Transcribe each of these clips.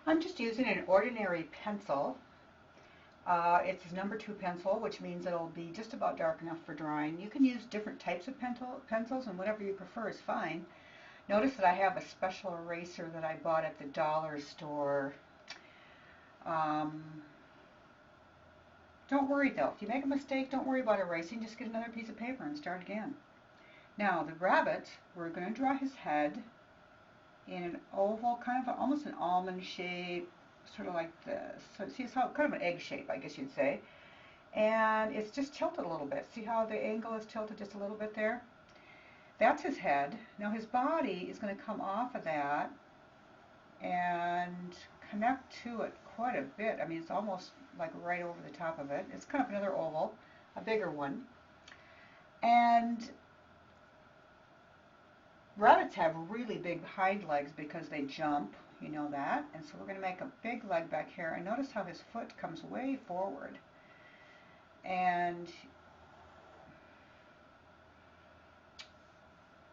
I'm just using an ordinary pencil. It's a #2 pencil, which means it'll be just about dark enough for drawing. You can use different types of pencils, and whatever you prefer is fine. Notice that I have a special eraser that I bought at the dollar store. Um, don't worry though, if you make a mistake, don't worry about erasing, just get another piece of paper and start again. Now the rabbit, we're going to draw his head in an oval, kind of almost an almond shape, sort of like this. So see, it's kind of an egg shape, I guess you'd say. And it's just tilted a little bit. See how the angle is tilted just a little bit there? That's his head. Now his body is going to come off of that and connect to it quite a bit. I mean, it's almost like right over the top of it. It's kind of another oval, a bigger one. And rabbits have really big hind legs because they jump, you know that. And so we're going to make a big leg back here. And notice how his foot comes way forward. And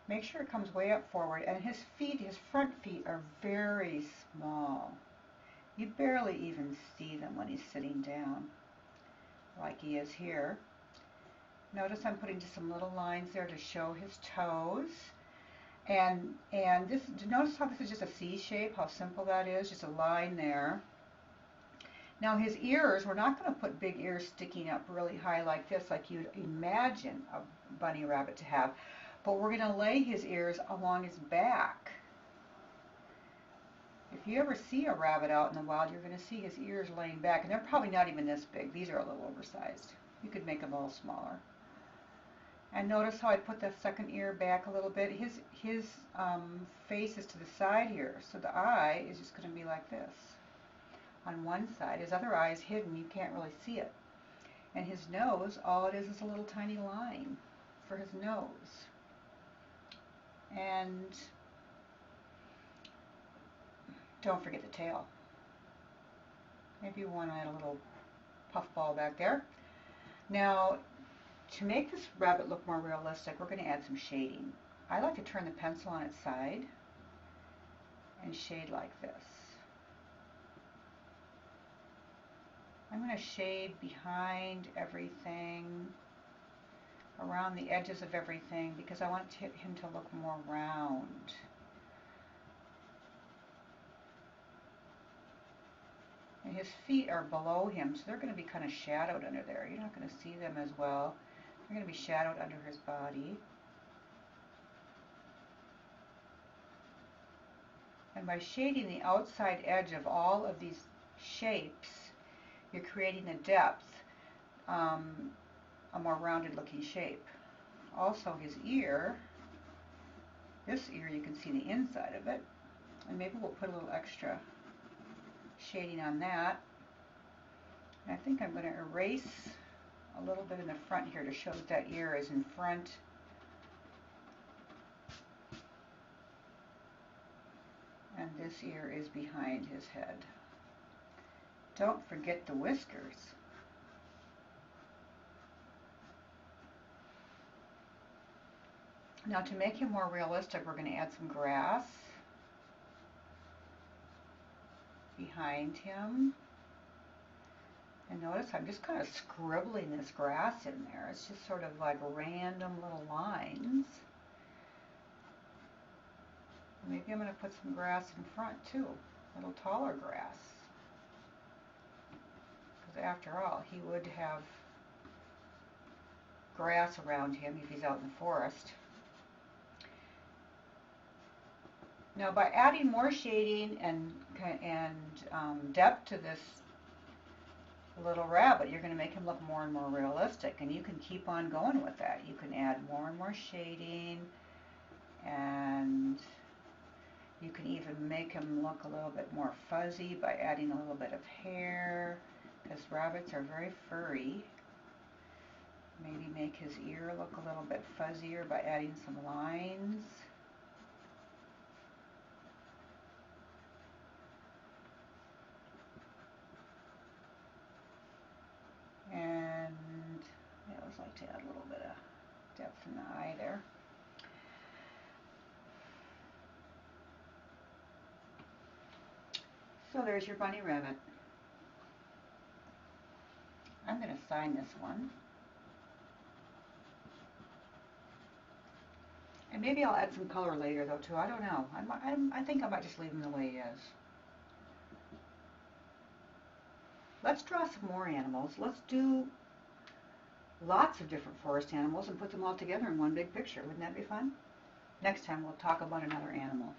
make sure it comes way up forward. And his feet, his front feet are very small. You barely even see them when he's sitting down, like he is here. Notice I'm putting just some little lines there to show his toes. And this, notice how this is just a C shape, how simple that is, just a line there. Now his ears, we're not going to put big ears sticking up really high like this, like you'd imagine a bunny rabbit to have, but we're going to lay his ears along his back. If you ever see a rabbit out in the wild, you're going to see his ears laying back, and they're probably not even this big. These are a little oversized. You could make them a little smaller. And notice how I put the second ear back a little bit. His face is to the side here, so the eye is just going to be like this on one side. His other eye is hidden, you can't really see it. And his nose, all it is a little tiny line for his nose. And don't forget the tail. Maybe you want to add a little puffball back there. Now, to make this rabbit look more realistic, we're going to add some shading. I like to turn the pencil on its side and shade like this. I'm going to shade behind everything, around the edges of everything, because I want him to look more round. And his feet are below him, so they're going to be kind of shadowed under there. You're not going to see them as well. They're going to be shadowed under his body. And by shading the outside edge of all of these shapes, you're creating a depth, a more rounded looking shape. Also his ear, this ear you can see the inside of it, and maybe we'll put a little extra shading on that. And I think I'm going to erase a little bit in the front here to show that that ear is in front. And this ear is behind his head. Don't forget the whiskers. Now to make him more realistic, we're going to add some grass behind him. And notice I'm just kind of scribbling this grass in there. It's just sort of like random little lines. Maybe I'm going to put some grass in front too, a little taller grass. Because after all, he would have grass around him if he's out in the forest. Now by adding more shading and depth to this little rabbit, you're going to make him look more and more realistic, and you can keep on going with that. You can add more and more shading, and you can even make him look a little bit more fuzzy by adding a little bit of hair, because rabbits are very furry. Maybe make his ear look a little bit fuzzier by adding some lines. And I always like to add a little bit of depth in the eye there. So there's your bunny rabbit. I'm going to sign this one. And maybe I'll add some color later though too. I don't know. I think I might just leave him the way he is. Let's draw some more animals. Let's do lots of different forest animals and put them all together in one big picture. Wouldn't that be fun? Next time we'll talk about another animal.